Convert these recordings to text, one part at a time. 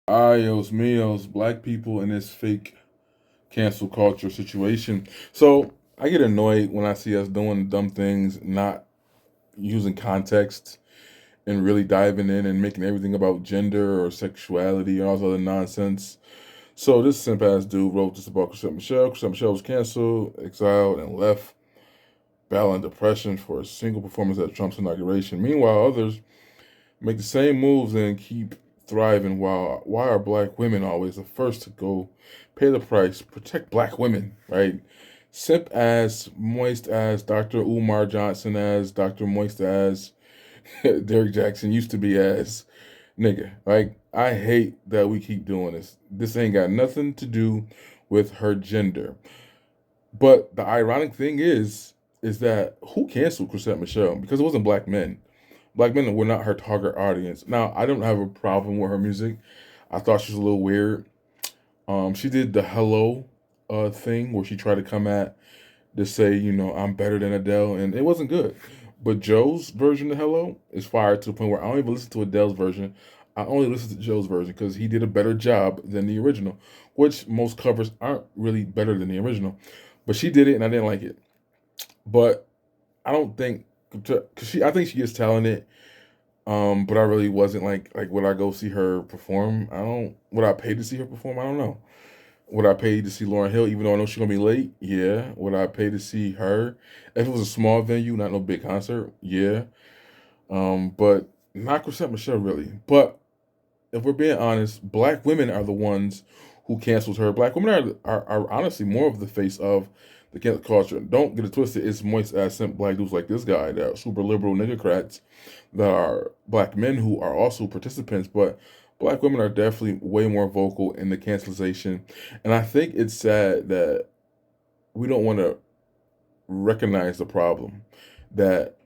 Ayos míos, black people in this fake cancel culture situation. So I get annoyed when I see us doing dumb things, not using context and really diving in and making everything about gender or sexuality and all this other nonsense. So this simp ass dude wrote this about Chrisette Michele. Chrisette Michele was canceled, exiled, and left battling depression for a single performance at Trump's inauguration. Meanwhile, others make the same moves and keep thriving. While why are black women always the first to go pay the price? Protect black women, right? Simp ass, moist ass, Dr. Umar Johnson as, Dr. Moist as, Derek Jackson used to be as, nigga. Like, I hate that we keep doing this. This ain't got nothing to do with her gender. But the ironic thing is that who canceled Chrisette Michele? Because it wasn't black men. Black men were not her target audience. Now, I don't have a problem with her music. I thought she was a little weird. She did the hello thing where she tried to come at to say, I'm better than Adele, and it wasn't good. But Joe's version of Hello is fired to the point where I don't even listen to Adele's version. I only listen to Joe's version because he did a better job than the original, which most covers aren't really better than the original. But she did it, and I didn't like it. But I don't think because I think she is talented. But I really wasn't like would I go see her perform? I don't. Would I pay to see her perform? I don't know. Would I pay to see Lauren Hill, even though I know she's gonna be late? Yeah. Would I pay to see her if it was a small venue, not no big concert? Yeah. But not Chrisette Michele really. But if we're being honest, black women are the ones who cancels her. Black women are honestly more of the face of the cancel culture. Don't get it twisted. It's moist ass simp black dudes like this guy that are super liberal niggercrats that are black men who are also participants, but black women are definitely way more vocal in the cancelization. And I think it's sad that we don't want to recognize the problem that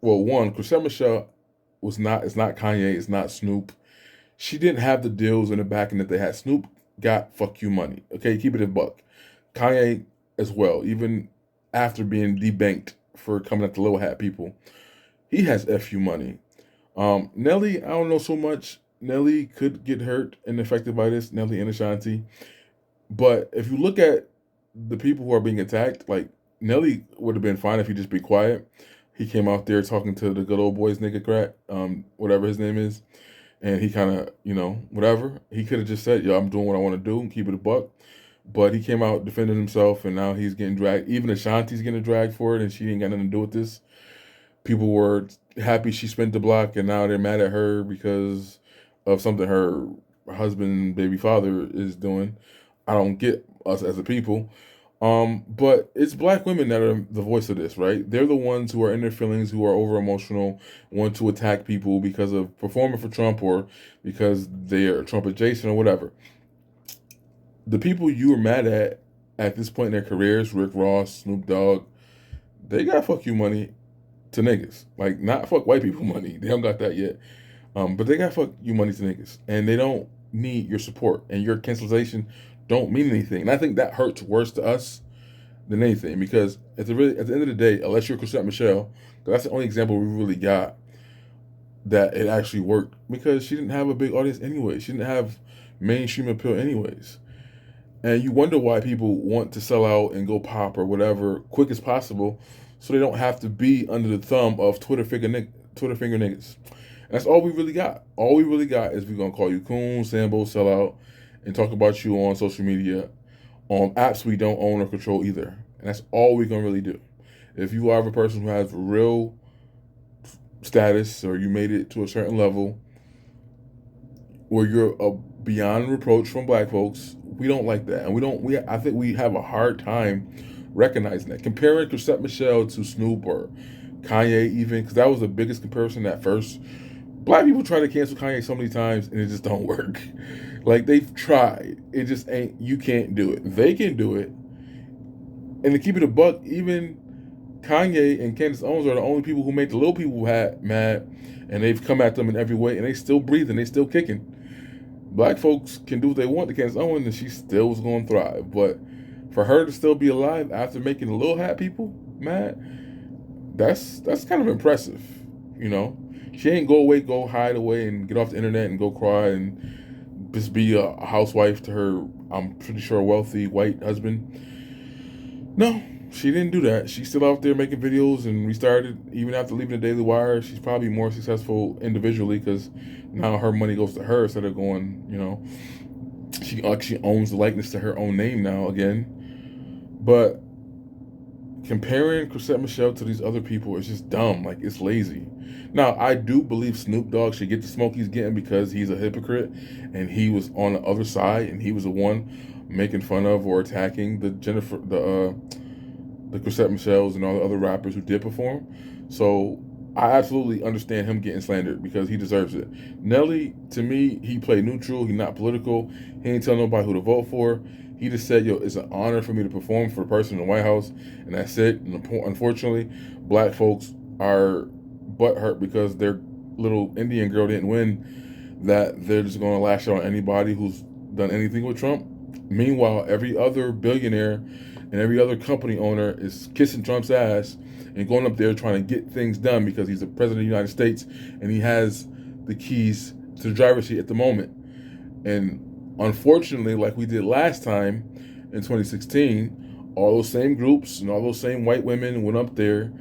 well, one, Chrisette Michele was not it's not Kanye, it's not Snoop. She didn't have the deals in the back end that they had. Snoop got fuck you money. Okay, keep it a buck. Kanye as well, even after being debanked for coming at the little hat people, he has fu money. Nelly, I don't know so much. Nelly could get hurt and affected by this. Nelly and Ashanti, but if you look at the people who are being attacked, like Nelly would have been fine if he just be quiet. He came out there talking to the good old boys, nigga crack, whatever his name is, and he kind of, whatever. He could have just said, "Yo, I'm doing what I want to do and keep it a buck." But he came out defending himself, and now he's getting dragged. Even Ashanti's getting dragged for it, and she ain't got nothing to do with this. People were happy she spent the block, and now they're mad at her because of something her husband, baby father, is doing. I don't get us as a people. But it's black women that are the voice of this, right? They're the ones who are in their feelings, who are over emotional, want to attack people because of performing for Trump or because they're Trump adjacent or whatever. The people you are mad at this point in their careers, Rick Ross, Snoop Dogg, they got fuck you money to niggas. Like not fuck white people money. They don't got that yet. But they got fuck you money to niggas. And they don't need your support. And your cancellation don't mean anything. And I think that hurts worse to us than anything. Because at the end of the day, unless you're Chrisette Michele, that's the only example we really got that it actually worked. Because she didn't have a big audience anyway. She didn't have mainstream appeal anyways. And you wonder why people want to sell out and go pop or whatever quick as possible, so they don't have to be under the thumb of Twitter finger niggas. And that's all we really got. All we really got is we're gonna call you coon, Sambo, sellout, and talk about you on social media on apps we don't own or control either. And that's all we're gonna really do. If you are a person who has real status or you made it to a certain level where you're beyond reproach from black folks, we don't like that, and we don't. We I think we have a hard time recognizing that. Comparing Chrisette Michele to Snoop or Kanye, even because that was the biggest comparison at first. Black people try to cancel Kanye so many times and it just don't work. Like they've tried, it just ain't. You can't do it. They can do it, and to keep it a buck, even Kanye and Candace Owens are the only people who make the little people mad, and they've come at them in every way, and they still breathing, they still kicking. Black folks can do what they want to Candace Owens, and she still was going to thrive. But for her to still be alive after making the little hat people mad, that's kind of impressive, you know. She ain't go away, go hide away, and get off the internet and go cry and just be a housewife to her, I'm pretty sure, wealthy white husband. No, she didn't do that. She's still out there making videos and restarted. Even after leaving the Daily Wire, she's probably more successful individually because now her money goes to her instead of going, she actually owns the likeness to her own name now again. But comparing Chrisette Michele to these other people is just dumb. Like, it's lazy. Now, I do believe Snoop Dogg should get the smoke he's getting because he's a hypocrite and he was on the other side and he was the one making fun of or attacking the Chrisette Michele's and all the other rappers who did perform. So I absolutely understand him getting slandered because he deserves it. Nelly, to me, he played neutral. He's not political. He ain't tell nobody who to vote for. He just said, yo, it's an honor for me to perform for the person in the White House, and that's it. And unfortunately, black folks are butthurt because their little Indian girl didn't win, that they're just going to lash out on anybody who's done anything with Trump. Meanwhile, every other billionaire and every other company owner is kissing Trump's ass and going up there trying to get things done because he's the president of the United States and he has the keys to the driver's seat at the moment. And unfortunately, like we did last time in 2016, all those same groups and all those same white women went up there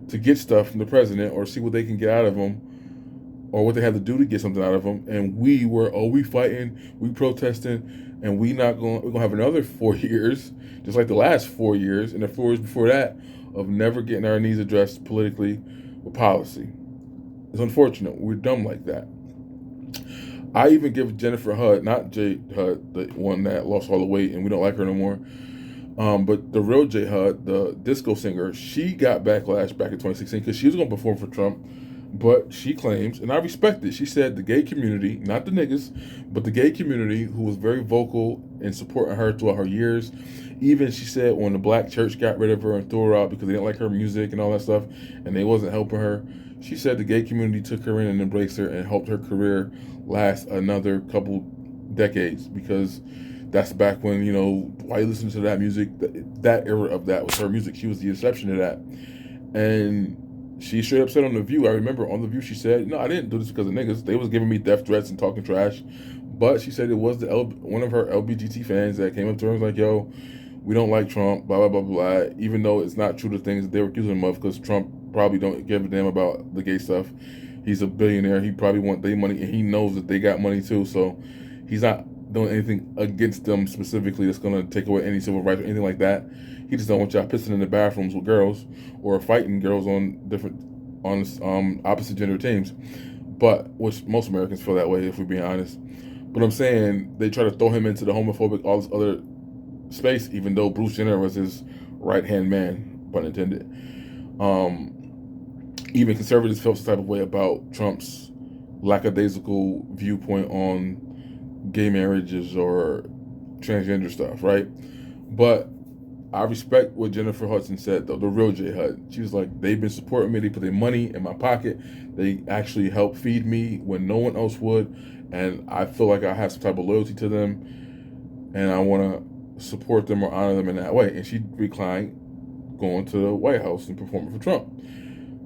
to get stuff from the president or see what they can get out of him or what they have to do to get something out of him. And we fighting, we protesting, and we're going to have another 4 years, just like the last 4 years and the 4 years before that, of never getting our needs addressed politically with policy. It's unfortunate. We're dumb like that. I even give Jennifer Hud, not J Hud, the one that lost all the weight and we don't like her no more, but the real J Hud, the disco singer, she got backlash back in 2016 because she was going to perform for Trump, but she claims, and I respect it, she said the gay community, not the niggas, but the gay community who was very vocal in supporting her throughout her years. Even she said when the black church got rid of her and threw her out because they didn't like her music and all that stuff and they wasn't helping her, she said the gay community took her in and embraced her and helped her career last another couple decades because that's back when, why you listen to that music, that era of that was her music. She was the exception to that. And she straight up said on The View, I remember on The View, she said, no, I didn't do this because of niggas. They was giving me death threats and talking trash. But she said it was one of her LGBT fans that came up to her and was like, yo, we don't like Trump, blah, blah, blah, blah, even though it's not true the things that they were accusing him of because Trump probably don't give a damn about the gay stuff. He's a billionaire. He probably want their money, and he knows that they got money too. So he's not doing anything against them specifically that's going to take away any civil rights or anything like that. He just don't want y'all pissing in the bathrooms with girls or fighting girls on opposite gender teams. But which most Americans feel that way, if we're being honest. But I'm saying they try to throw him into the homophobic, all this other space, even though Bruce Jenner was his right-hand man, pun intended. Even conservatives felt some type of way about Trump's lackadaisical viewpoint on gay marriages or transgender stuff, right? But I respect what Jennifer Hudson said, though, the real J Hud. She was like, they've been supporting me. They put their money in my pocket. They actually help feed me when no one else would. And I feel like I have some type of loyalty to them. And I want to support them or honor them in that way. And she declined going to the White House and performing for Trump.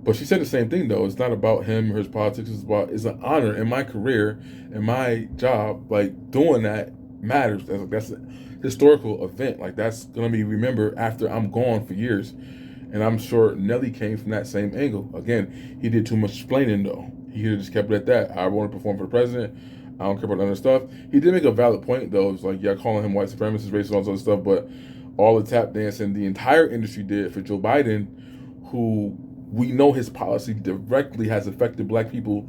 But she said the same thing, though. It's not about him or his politics. It's an honor in my career, in my job. Like, doing that matters. That's a historical event. Like, that's going to be remembered after I'm gone for years. And I'm sure Nelly came from that same angle. Again, he did too much explaining, though. He could have just kept it at that. I want to perform for the president. I don't care about other stuff. He did make a valid point, though. It's like, yeah, calling him white supremacist, racist, all this other stuff. But all the tap dancing the entire industry did for Joe Biden, who we know his policy directly has affected black people,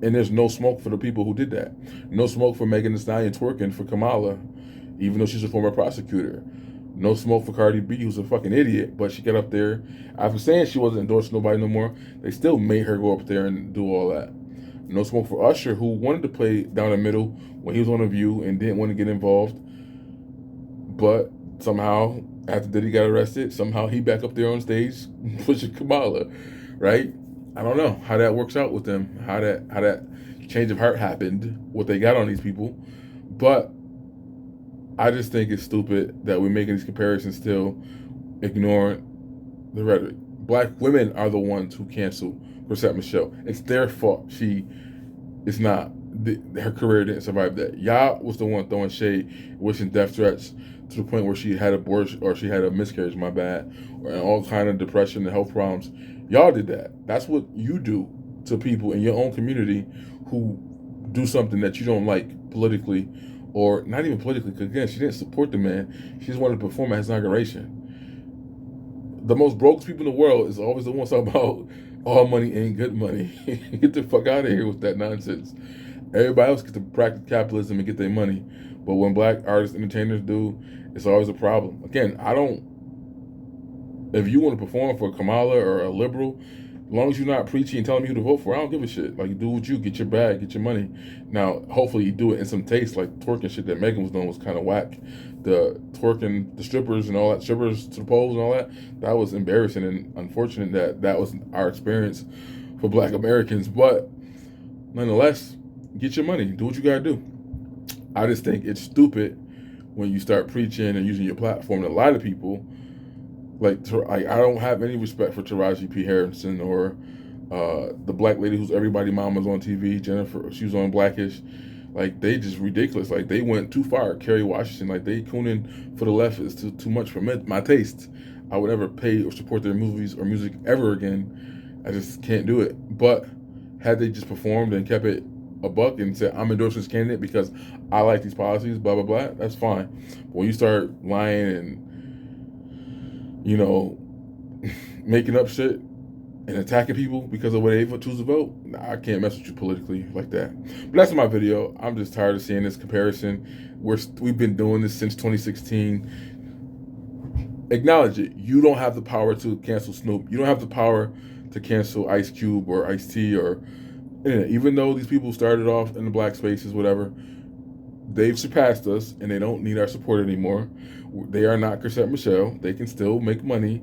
and there's no smoke for the people who did that. No smoke for Megan Thee Stallion twerking for Kamala, even though she's a former prosecutor. No smoke for Cardi B, who's a fucking idiot, but she got up there. After saying she wasn't endorsing nobody no more, they still made her go up there and do all that. No smoke for Usher, who wanted to play down the middle when he was on The View and didn't want to get involved. But somehow, after Diddy got arrested, somehow he back up there on stage pushing Kamala, right? I don't know how that works out with them, how that change of heart happened, what they got on these people. But I just think it's stupid that we're making these comparisons still, ignoring the rhetoric. Black women are the ones who cancel Chrisette Michele. It's their fault. She is not her career didn't survive that. Y'all was the one throwing shade, wishing death threats to the point where she had abortion or she had a miscarriage, my bad, or all kind of depression and health problems. Y'all did that. That's what you do to people in your own community who do something that you don't like politically, or not even politically, because again, she didn't support the man. She just wanted to perform at his inauguration. The most broke people in the world is always the ones talking about all money ain't good money. Get the fuck out of here with that nonsense. Everybody else gets to practice capitalism and get their money. But when black artists, entertainers do, it's always a problem. Again, I don't, if you want to perform for Kamala or a liberal, as long as you're not preaching and telling me who to vote for, I don't give a shit. Like, do what you, get your bag, get your money. Now, hopefully you do it in some taste, like twerking shit that Megan was doing was kind of whack. The twerking, the strippers and all that, strippers to the poles and all that, that was embarrassing and unfortunate that that was our experience for black Americans. But nonetheless, get your money, do what you gotta do. I just think it's stupid when you start preaching and using your platform to lie to people. I don't have any respect for Taraji P. Harrison or the black lady who's everybody mama's on TV, Jennifer. She was on Blackish. Like, they just ridiculous. Like, they went too far. Kerry Washington, like, they cooning for the left is too much for my taste. I would never pay or support their movies or music ever again. I just can't do it. But had they just performed and kept it a buck and said, I'm endorsing this candidate because I like these policies, blah, blah, blah, that's fine. But when you start lying and, you know, making up shit and attacking people because of what they choose to vote, I can't mess with you politically like that. But that's my video. I'm just tired of seeing this comparison. We've been doing this since 2016. Acknowledge it. You don't have the power to cancel Snoop. You don't have the power to cancel Ice Cube or Ice-T or, even though these people started off in the black spaces, whatever, they've surpassed us and they don't need our support anymore. They are not Chrisette Michele. They can still make money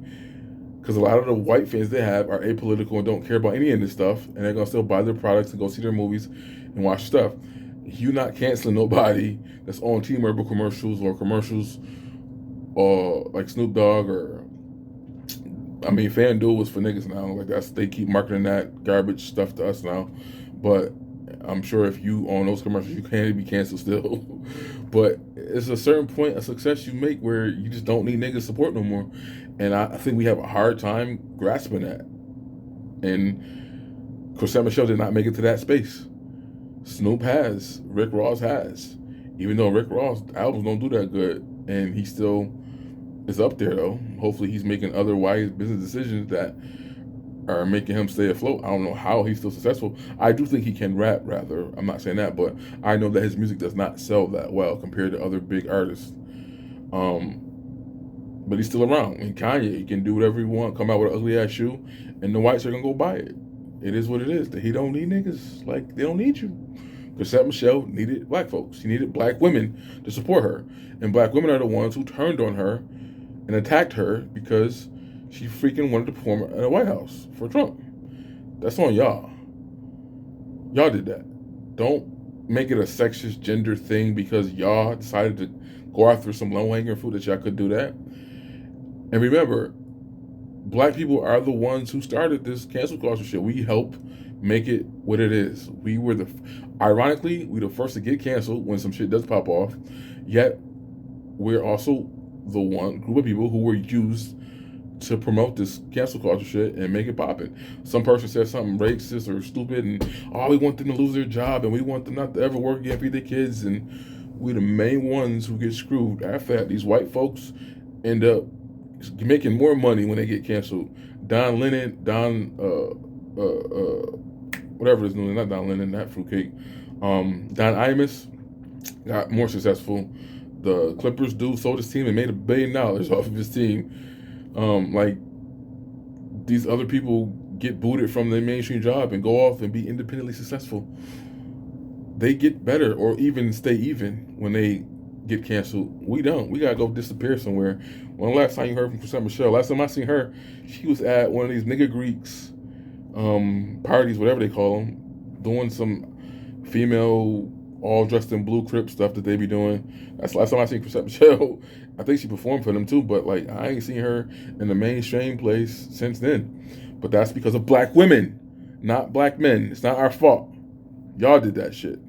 because a lot of the white fans they have are apolitical and don't care about any of this stuff, and they're going to still buy their products and go see their movies and watch stuff. You not canceling nobody that's on T-Mobile commercials or commercials or like Snoop Dogg or, FanDuel was for niggas now. Like, they keep marketing that garbage stuff to us now. But I'm sure if you own those commercials, you can't be canceled still. But it's a certain point of success you make where you just don't need niggas support no more. And I think we have a hard time grasping that. And Chrisette Michele did not make it to that space. Snoop has. Rick Ross has. Even though Rick Ross albums don't do that good. And he still is up there, though. Hopefully he's making other wise business decisions that are making him stay afloat. I don't know how he's still successful. I do think he can rap, rather. I'm not saying that, but I know that his music does not sell that well compared to other big artists. But he's still around. And Kanye, he can do whatever he wants, come out with an ugly ass shoe, and the whites are gonna go buy it. It is what it is. He don't need niggas. Like, they don't need you. Chrisette Michele needed black folks. She needed black women to support her. And black women are the ones who turned on her and attacked her because she freaking wanted to perform at the White House for Trump. That's on y'all. Y'all did that. Don't make it a sexist gender thing because y'all decided to go after some low-hanging fruit that y'all could do that. And remember, black people are the ones who started this cancel culture shit. We helped make it what it is. Ironically, we're the first to get canceled when some shit does pop off. Yet, we're also the one group of people who were used to promote this cancel culture shit and make it poppin'. Some person said something racist or stupid and, we want them to lose their job and we want them not to ever work again, feed their kids, and we the main ones who get screwed. After that, these white folks end up making more money when they get canceled. Don Lennon, whatever his name, not Don Lennon, that fruitcake. Don Imus got more successful. The Clippers dude sold his team and made $1 billion off of his team. These other people get booted from their mainstream job and go off and be independently successful. They get better or even stay even when they get canceled. We don't. We gotta go disappear somewhere. When the last time you heard from Chrisette Michele? Last time I seen her, she was at one of these nigga Greeks parties, whatever they call them, doing some female all dressed in blue Crip stuff that they be doing. That's the last time I seen Chrisette Michele. I think she performed for them too, but like, I ain't seen her in the mainstream place since then. But that's because of black women, not black men. It's not our fault. Y'all did that shit.